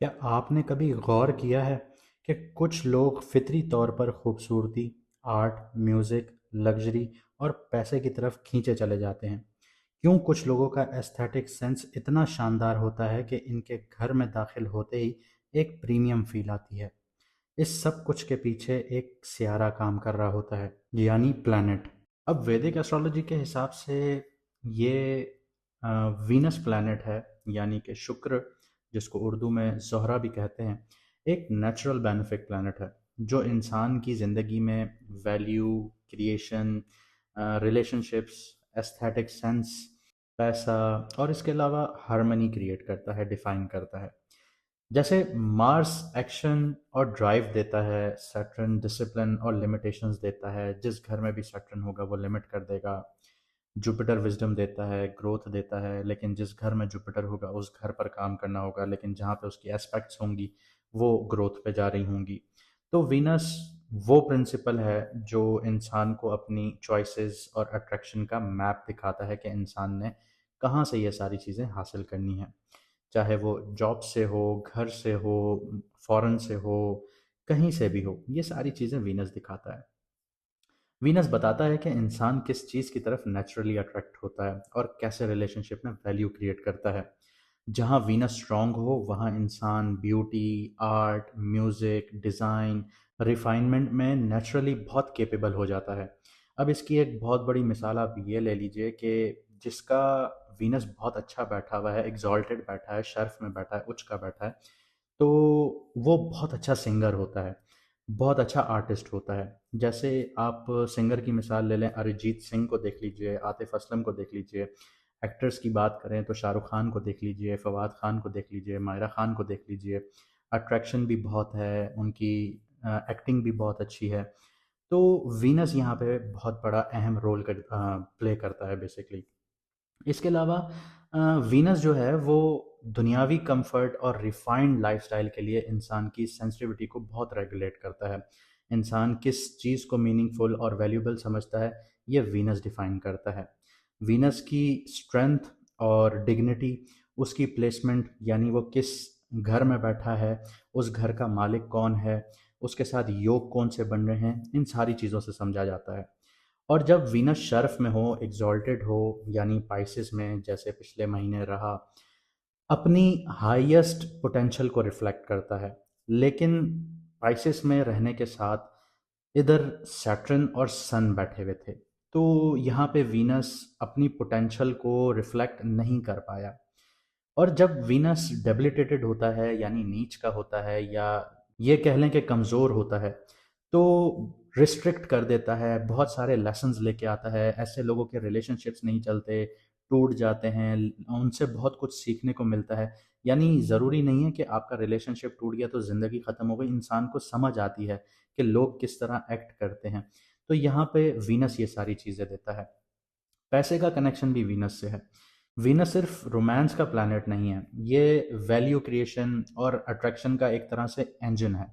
क्या आपने कभी गौर किया है कि कुछ लोग फितरी तौर पर खूबसूरती, आर्ट, म्यूज़िक, लग्जरी और पैसे की तरफ खींचे चले जाते हैं? क्यों कुछ लोगों का एस्थेटिक सेंस इतना शानदार होता है कि इनके घर में दाखिल होते ही एक प्रीमियम फील आती है? इस सब कुछ के पीछे एक सियारा काम कर रहा होता है, यानी प्लैनेट। अब वैदिक एस्ट्रोलॉजी के हिसाब से ये वीनस प्लैनेट है, यानी कि शुक्र, जिसको उर्दू में ज़ोहरा भी कहते हैं, एक नेचुरल बेनिफिक प्लैनेट है जो इंसान की ज़िंदगी में value, creation, relationships, aesthetic sense, पैसा और इसके अलावा हार्मनी क्रिएट करता है, डिफाइन करता है। जैसे मार्स एक्शन और ड्राइव देता है, सैटर्न डिसिप्लिन और लिमिटेशंस देता है, जिस घर में भी सैटर्न होगा वो लिमिट कर देगा। जुपिटर विजडम देता है, ग्रोथ देता है, लेकिन जिस घर में जुपिटर होगा उस घर पर काम करना होगा, लेकिन जहाँ पे उसकी एस्पेक्ट्स होंगी वो ग्रोथ पे जा रही होंगी। तो वीनस वो प्रिंसिपल है जो इंसान को अपनी चॉइसेस और अट्रैक्शन का मैप दिखाता है कि इंसान ने कहाँ से ये सारी चीज़ें हासिल करनी है, चाहे वो जॉब से हो, घर से हो, फॉरेन से हो, कहीं से भी हो, ये सारी चीज़ें वीनस दिखाता है। वीनस बताता है कि इंसान किस चीज़ की तरफ नेचुरली अट्रैक्ट होता है और कैसे रिलेशनशिप में वैल्यू क्रिएट करता है। जहाँ वीनस स्ट्रांग हो वहाँ इंसान beauty, art, music, design, refinement में नेचुरली बहुत कैपेबल हो जाता है। अब इसकी एक बहुत बड़ी मिसाल आप ये ले लीजिए कि जिसका वीनस बहुत अच्छा बैठा हुआ है, एग्जॉल्टेड बैठा है, शर्फ में बैठा है, उच्च का बैठा है, तो वो बहुत अच्छा सिंगर होता है, बहुत अच्छा आर्टिस्ट होता है। जैसे आप सिंगर की मिसाल ले लें, अरिजीत सिंह को देख लीजिए, आतिफ असलम को देख लीजिए। एक्टर्स की बात करें तो शाहरुख खान को देख लीजिए, फवाद खान को देख लीजिए, मायरा खान को देख लीजिए। अट्रैक्शन भी बहुत है, उनकी एक्टिंग भी बहुत अच्छी है। तो वीनस यहाँ पे बहुत बड़ा अहम रोल प्ले करता है बेसिकली। इसके अलावा वीनस जो है वो दुनियावी कंफर्ट और रिफाइंड लाइफस्टाइल के लिए इंसान की सेंसिटिविटी को बहुत रेगुलेट करता है। इंसान किस चीज़ को मीनिंगफुल और वैल्यूबल समझता है, ये वीनस डिफाइन करता है। वीनस की स्ट्रेंथ और डिग्निटी, उसकी प्लेसमेंट, यानी वो किस घर में बैठा है, उस घर का मालिक कौन है, उसके साथ योग कौन से बन रहे हैं, इन सारी चीज़ों से समझा जाता है। और जब वीनस शर्फ में हो, एग्जॉल्टेड हो, यानी पाइसेस में जैसे पिछले महीने रहा, अपनी हाईएस्ट पोटेंशियल को रिफ्लेक्ट करता है। लेकिन पाइसेस में रहने के साथ इधर सैटर्न और सन बैठे हुए थे, तो यहाँ पे वीनस अपनी पोटेंशियल को रिफ्लेक्ट नहीं कर पाया। और जब वीनस डेबिलिटेटेड होता है, यानी नीच का होता है, या ये कह लें कि कमज़ोर होता है, तो रिस्ट्रिक्ट कर देता है, बहुत सारे लेसन्स लेके आता है। ऐसे लोगों के रिलेशनशिप्स नहीं चलते, टूट जाते हैं, उनसे बहुत कुछ सीखने को मिलता है। यानी ज़रूरी नहीं है कि आपका रिलेशनशिप टूट गया तो ज़िंदगी ख़त्म हो गई, इंसान को समझ आती है कि लोग किस तरह एक्ट करते हैं। तो यहाँ पे वीनस ये सारी चीज़ें देता है। पैसे का कनेक्शन भी वीनस से है। वीनस सिर्फ रोमांस का प्लैनेट नहीं है, ये वैल्यू क्रिएशन और अट्रैक्शन का एक तरह से इंजन है।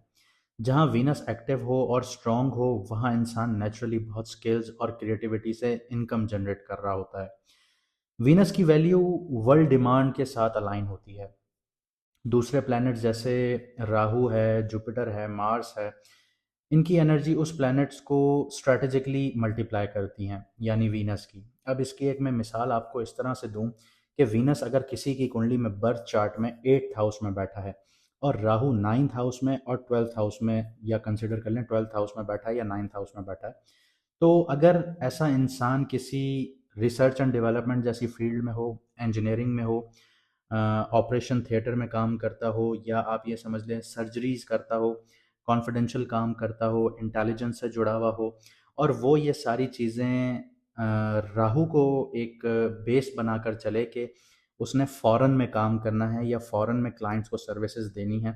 जहाँ वीनस एक्टिव हो और स्ट्रांग हो वहाँ इंसान नेचुरली बहुत स्किल्स और क्रिएटिविटी से इनकम जनरेट कर रहा होता है। वीनस की वैल्यू वर्ल्ड डिमांड के साथ अलाइन होती है। दूसरे प्लैनेट्स जैसे राहु है, जुपिटर है, मार्स है, इनकी एनर्जी उस प्लैनेट्स को स्ट्रैटेजिकली मल्टीप्लाई करती हैं, यानी वीनस की। अब इसकी एक मैं मिसाल आपको इस तरह से दूं कि वीनस अगर किसी की कुंडली में बर्थ चार्ट में 8th हाउस में बैठा है और राहु 9th हाउस में और 12th हाउस में, या कंसिडर कर लें 12th हाउस में बैठा है या 9th हाउस में बैठा है, तो अगर ऐसा इंसान किसी रिसर्च एंड डेवलपमेंट जैसी फील्ड में हो, इंजीनियरिंग में हो, ऑपरेशन थिएटर में काम करता हो, या आप ये समझ लें सर्जरीज करता हो, कॉन्फिडेंशियल काम करता हो, इंटेलिजेंस से जुड़ा हुआ हो, और वो ये सारी चीज़ें राहु को एक बेस बनाकर चले कि उसने फॉरेन में काम करना है या फॉरेन में क्लाइंट्स को सर्विसेज देनी है,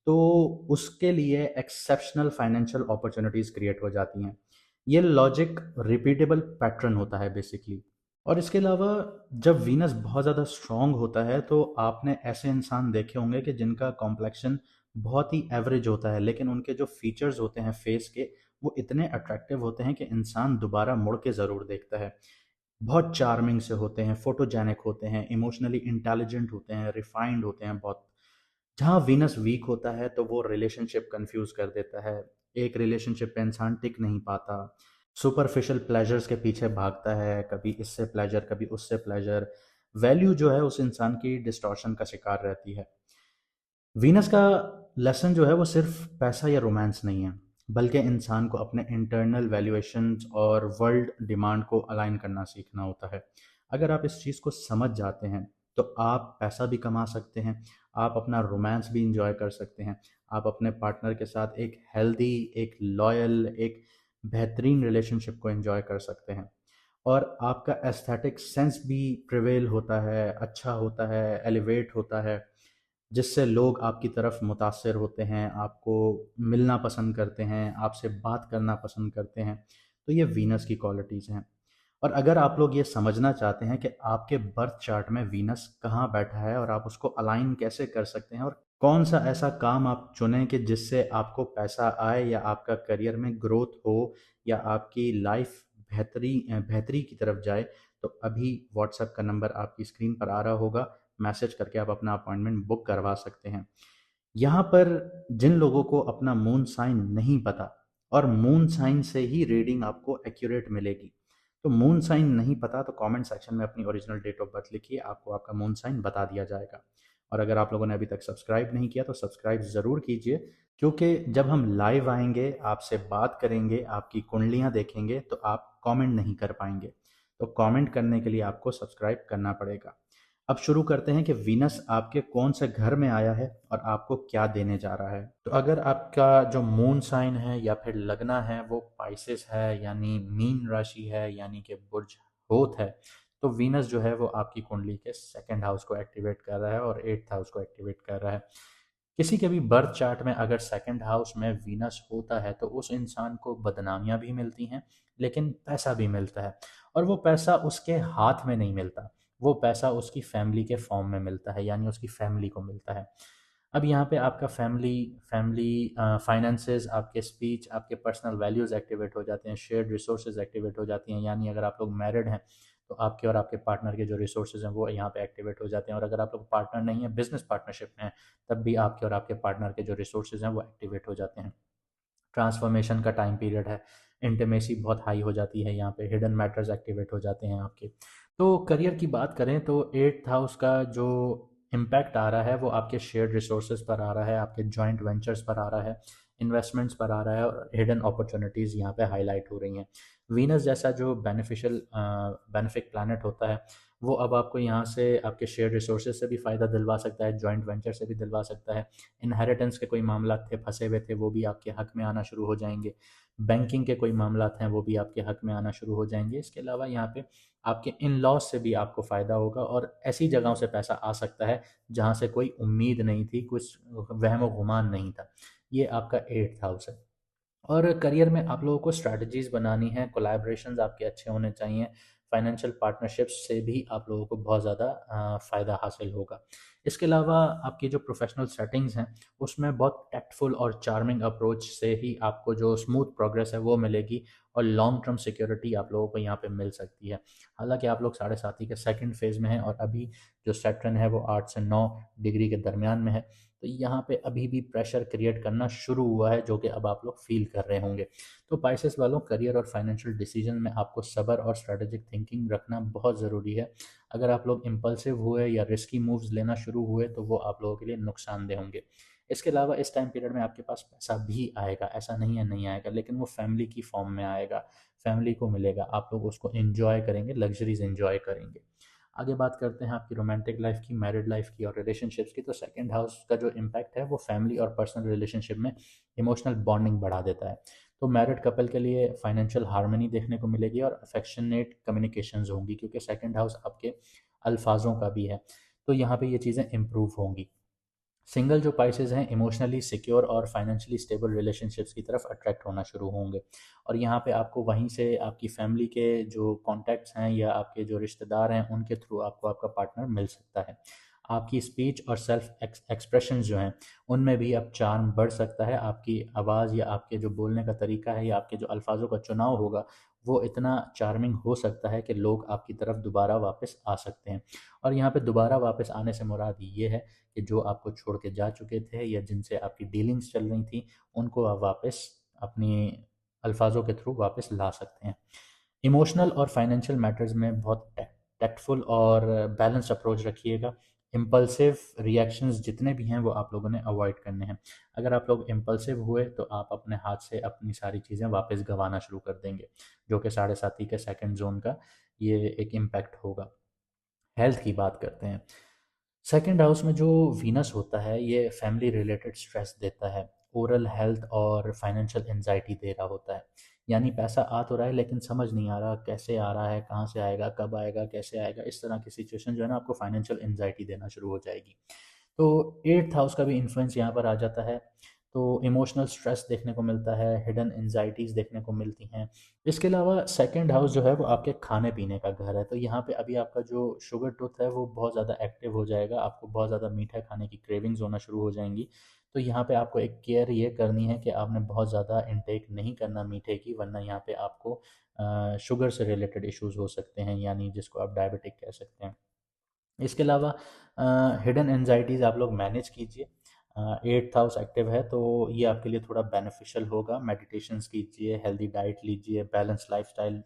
तो उसके लिए एक्सेप्शनल फाइनेंशियल अपॉर्चुनिटीज़ क्रिएट हो जाती हैं। ये लॉजिक रिपीटेबल पैटर्न होता है बेसिकली। और इसके अलावा जब वीनस बहुत ज़्यादा स्ट्रांग होता है तो आपने ऐसे इंसान देखे होंगे कि जिनका कॉम्प्लेक्शन बहुत ही एवरेज होता है, लेकिन उनके जो फीचर्स होते हैं फेस के, वो इतने अट्रैक्टिव होते हैं कि इंसान दोबारा मुड़ के ज़रूर देखता है। बहुत चार्मिंग से होते हैं, फोटोजेनिक होते हैं, इमोशनली इंटेलिजेंट होते हैं, रिफाइंड होते हैं बहुत। जहाँ वीनस वीक होता है तो वो रिलेशनशिप कंफ्यूज कर देता है। एक रिलेशनशिप पे इंसान टिक नहीं पाता, सुपरफिशियल प्लेजर्स के पीछे भागता है, कभी इससे प्लेजर कभी उससे प्लेजर। वैल्यू जो है उस इंसान की डिस्टॉर्शन का शिकार रहती है। वीनस का लेसन जो है वो सिर्फ पैसा या रोमांस नहीं है, बल्कि इंसान को अपने इंटरनल वैल्यूएशंस और वर्ल्ड डिमांड को अलाइन करना सीखना होता है। अगर आप इस चीज़ को समझ जाते हैं तो आप पैसा भी कमा सकते हैं, आप अपना रोमांस भी इंजॉय कर सकते हैं, आप अपने पार्टनर के साथ एक हेल्दी, एक लॉयल, एक बेहतरीन रिलेशनशिप को एंजॉय कर सकते हैं। और आपका एस्थेटिक सेंस भी प्रिवेल होता है, अच्छा होता है, एलिवेट होता है, जिससे लोग आपकी तरफ मुतासर होते हैं, आपको मिलना पसंद करते हैं, आपसे बात करना पसंद करते हैं। तो ये वीनस की क्वालिटीज़ हैं। और अगर आप लोग ये समझना चाहते हैं कि आपके बर्थ चार्ट में वीनस कहाँ बैठा है और आप उसको अलाइन कैसे कर सकते हैं, और कौन सा ऐसा काम आप चुनें कि जिससे आपको पैसा आए या आपका करियर में ग्रोथ हो या आपकी लाइफ बेहतरी की तरफ जाए, तो अभी व्हाट्सएप का नंबर आपकी स्क्रीन पर आ रहा होगा, मैसेज करके आप अपना अपॉइंटमेंट बुक करवा सकते हैं। यहाँ पर जिन लोगों को अपना मून साइन नहीं पता, और मून साइन से ही रीडिंग आपको एक्यूरेट मिलेगी, तो मून साइन नहीं पता तो कमेंट सेक्शन में अपनी ओरिजिनल डेट ऑफ बर्थ लिखिए, आपको आपका मून साइन बता दिया जाएगा। और अगर आप लोगों ने अभी तक सब्सक्राइब नहीं किया तो सब्सक्राइब ज़रूर कीजिए, क्योंकि जब हम लाइव आएंगे, आपसे बात करेंगे, आपकी कुंडलियाँ देखेंगे, तो आप कमेंट नहीं कर पाएंगे। तो कमेंट करने के लिए आपको सब्सक्राइब करना पड़ेगा। अब शुरू करते हैं कि वीनस आपके कौन से घर में आया है और आपको क्या देने जा रहा है। तो अगर आपका जो मून साइन है या फिर लगना है वो पाइसेस है, यानी मीन राशि है, यानी कि बुर्ज होत है, तो वीनस जो है वो आपकी कुंडली के सेकंड हाउस को एक्टिवेट कर रहा है और एट्थ हाउस को एक्टिवेट कर रहा है। किसी के भी बर्थ चार्ट में अगर सेकंड हाउस में वीनस होता है तो उस इंसान को बदनामियां भी मिलती हैं, लेकिन पैसा भी मिलता है। और वो पैसा उसके हाथ में नहीं मिलता, वो पैसा उसकी फैमिली के फॉर्म में मिलता है, यानी उसकी फैमिली को मिलता है। अब यहाँ पे आपका फैमिली फैमिली फाइनेंसेस, आपके स्पीच, आपके पर्सनल वैल्यूज़ एक्टिवेट हो जाते हैं, शेयर्ड रिसोर्सेज एक्टिवेट हो जाती हैं, यानी अगर आप लोग मैरिड हैं तो आपके और आपके पार्टनर के जो रिसोर्सेज हैं वो यहाँ पे एक्टिवेट हो जाते हैं। और अगर आप लोग पार्टनर नहीं है, बिजनेस पार्टनरशिप में हैं, तब भी आपके और आपके पार्टनर के जो रिसोर्सेज हैं वो एक्टिवेट हो जाते हैं। ट्रांसफॉर्मेशन का टाइम पीरियड है, इंटीमेसी बहुत हाई हो जाती है, यहाँ पे हिडन मैटर्स एक्टिवेट हो जाते हैं आपके। तो करियर की बात करें तो एट्थ हाउस का जो इम्पैक्ट आ रहा है वो आपके शेयर्ड रिसोर्सेज पर आ रहा है, आपके जॉइंट वेंचर्स पर आ रहा है, इन्वेस्टमेंट्स पर आ रहा है, और हिडन अपॉर्चुनिटीज़ यहाँ पे हाईलाइट हो रही हैं। वीनस जैसा जो बेनिफिक प्लानट होता है, वो अब आपको यहाँ से आपके शेयर रिसोर्सेज से भी फ़ायदा दिलवा सकता है, जॉइंट वेंचर से भी दिलवा सकता है। इनहेरिटेंस के कोई मामला थे, फंसे हुए थे, वो भी आपके हक में आना शुरू हो जाएंगे। बैंकिंग के कोई मामला हैं, वो भी आपके हक में आना शुरू हो जाएंगे। इसके अलावा यहाँ पे आपके इन लॉज से भी आपको फ़ायदा होगा, और ऐसी जगहों से पैसा आ सकता है जहाँ से कोई उम्मीद नहीं थी, कुछ वहम गुमान नहीं था। ये आपका एट्थ हाउस है। और करियर में आप लोगों को स्ट्रैटेजीज बनानी है, कोलैबोरेशंस आपके अच्छे होने चाहिए, फाइनेंशियल पार्टनरशिप्स से भी आप लोगों को बहुत ज़्यादा फ़ायदा हासिल होगा। इसके अलावा आपकी जो प्रोफेशनल सेटिंग्स हैं उसमें बहुत टैक्टफुल और चार्मिंग अप्रोच से ही आपको जो स्मूथ प्रोग्रेस है वो मिलेगी, और लॉन्ग टर्म सिक्योरिटी आप लोगों को यहाँ पे मिल सकती है। हालांकि आप लोग साढ़े साथी के सेकंड फेज़ में हैं, और अभी जो सैटर्न है वो 8 से 9 डिग्री के दरमियान में है, तो यहाँ पे अभी भी प्रेशर क्रिएट करना शुरू हुआ है, जो कि अब आप लोग फील कर रहे होंगे। तो पाइसेस वालों, करियर और फाइनेंशियल डिसीजन में आपको सब्र और स्ट्रेटेजिक थिंकिंग रखना बहुत ज़रूरी है। अगर आप लोग इम्पल्सिव हुए या रिस्की मूव्स लेना शुरू हुए तो वो आप लोगों के लिए नुकसानदेह होंगे। इसके अलावा इस टाइम पीरियड में आपके पास पैसा भी आएगा, ऐसा नहीं है नहीं आएगा, लेकिन वो फैमिली की फॉर्म में आएगा, फैमिली को मिलेगा, आप लोग उसको एंजॉय करेंगे, लग्जरीज एंजॉय करेंगे। आगे बात करते हैं आपकी रोमांटिक लाइफ की, मैरिड लाइफ की और रिलेशनशिप्स की। तो सेकंड हाउस का जो इम्पैक्ट है वो फैमिली और पर्सनल रिलेशनशिप में इमोशनल बॉन्डिंग बढ़ा देता है। तो मैरिड कपल के लिए फाइनेंशियल हार्मनी देखने को मिलेगी और अफेक्शनेट कम्युनिकेशंस होंगी, क्योंकि सेकंड हाउस आपके अल्फाजों का भी है, तो यहाँ पे ये चीज़ें इम्प्रूव होंगी। सिंगल जो पाइसेस हैं इमोशनली सिक्योर और फाइनेंशियली स्टेबल रिलेशनशिप्स की तरफ अट्रैक्ट होना शुरू होंगे, और यहाँ पे आपको वहीं से आपकी फैमिली के जो कॉन्टैक्ट्स हैं या आपके जो रिश्तेदार हैं उनके थ्रू आपको आपका पार्टनर मिल सकता है। आपकी स्पीच और सेल्फ एक्सप्रेशन जो हैं उनमें भी अब चार्म बढ़ सकता है। आपकी आवाज़ या आपके जो बोलने का तरीका है या आपके जो अल्फाजों का चुनाव होगा वो इतना चार्मिंग हो सकता है कि लोग आपकी तरफ दोबारा वापस आ सकते हैं। और यहाँ पे दोबारा वापस आने से मुराद ये है कि जो आपको छोड़ के जा चुके थे या जिनसे आपकी डीलिंग्स चल रही थी उनको आप वापस अपनी अल्फाजों के थ्रू वापस ला सकते हैं। इमोशनल और फाइनेंशियल मैटर्स में बहुत टैक्टफुल और बैलेंस्ड अप्रोच रखिएगा। इम्पल्सिव रिएक्शंस जितने भी हैं वो आप लोगों ने अवॉइड करने हैं। अगर आप लोग इम्पल्सिव हुए तो आप अपने हाथ से अपनी सारी चीज़ें वापस गंवाना शुरू कर देंगे, जो कि साढ़े साथी के सेकंड जोन का ये एक इम्पैक्ट होगा। हेल्थ की बात करते हैं। सेकंड हाउस में जो वीनस होता है ये फैमिली रिलेटेड स्ट्रेस देता है, ओरल हेल्थ और फाइनेंशियल एंजाइटी दे रहा होता है। यानी पैसा आ तो रहा है लेकिन समझ नहीं आ रहा कैसे आ रहा है, कहाँ से आएगा, कब आएगा, कैसे आएगा। इस तरह की सिचुएशन जो है ना आपको फाइनेंशियल एंजाइटी देना शुरू हो जाएगी। तो एट्थ हाउस का भी इन्फ्लुएंस यहाँ पर आ जाता है। तो इमोशनल स्ट्रेस देखने को मिलता है, हिडन एंजाइटीज़ देखने को मिलती हैं। इसके अलावा सेकंड हाउस जो है वो आपके खाने पीने का घर है। तो यहाँ पे अभी आपका जो शुगर टूथ है वो बहुत ज़्यादा एक्टिव हो जाएगा, आपको बहुत ज़्यादा मीठा खाने की क्रेविंग्स होना शुरू हो जाएंगी। तो यहाँ पे आपको एक केयर ये करनी है कि आपने बहुत ज़्यादा इनटेक नहीं करना मीठे की, वरना यहाँ पे आपको शुगर से रिलेटेड इश्यूज़ हो सकते हैं, यानी जिसको आप डायबिटिक कह सकते हैं। इसके अलावा हिडन एनजाइटीज़ आप लोग मैनेज कीजिए। एट्थ हाउस एक्टिव है तो ये आपके लिए थोड़ा बेनिफिशियल होगा। मेडिटेशंस कीजिए, हेल्दी डाइट लीजिए, बैलेंस लाइफस्टाइल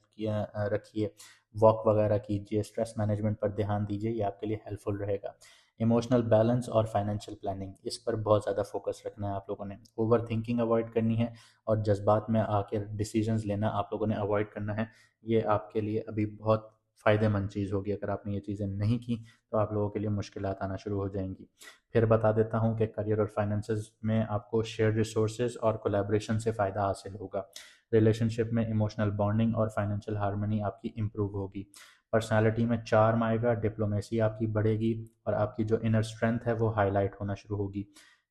रखिए, वॉक वगैरह कीजिए, स्ट्रेस मैनेजमेंट पर ध्यान दीजिए, ये आपके लिए हेल्पफुल रहेगा। इमोशनल बैलेंस और फाइनेंशियल प्लानिंग, इस पर बहुत ज़्यादा फोकस रखना है आप लोगों ने। ओवर थिंकिंग अवॉइड करनी है और जज्बात में आकर डिसीजंस लेना आप लोगों ने अवॉइड करना है। ये आपके लिए अभी बहुत फ़ायदेमंद चीज़ होगी। अगर आपने ये चीज़ें नहीं की तो आप लोगों के लिए मुश्किलात आना शुरू हो जाएंगी। फिर बता देता हूँ कि करियर और फाइनेंसेस में आपको शेयर रिसोर्सेज और कोलैबोरेशन से फ़ायदा हासिल होगा। रिलेशनशिप में इमोशनल बॉन्डिंग और फाइनेंशियल हार्मनी आपकी इम्प्रूव होगी। पर्सनालिटी में चार्म आएगा, डिप्लोमेसी आपकी बढ़ेगी और आपकी जो इनर स्ट्रेंथ है वो हाईलाइट होना शुरू होगी।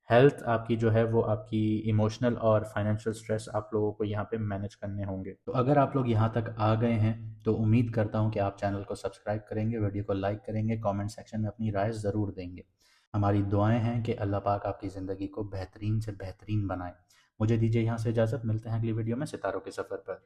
हेल्थ आपकी जो है वो आपकी इमोशनल और फाइनेंशियल स्ट्रेस आप लोगों को यहाँ पे मैनेज करने होंगे। तो अगर आप लोग यहाँ तक आ गए हैं तो उम्मीद करता हूँ कि आप चैनल को सब्सक्राइब करेंगे, वीडियो को लाइक करेंगे, कमेंट सेक्शन में अपनी राय ज़रूर देंगे। हमारी दुआएं हैं कि अल्लाह पाक आपकी ज़िंदगी को बेहतरीन से बेहतरीन बनाए। मुझे दीजिए यहाँ से इजाज़त, मिलते हैं अगली वीडियो में सितारों के सफ़र पर।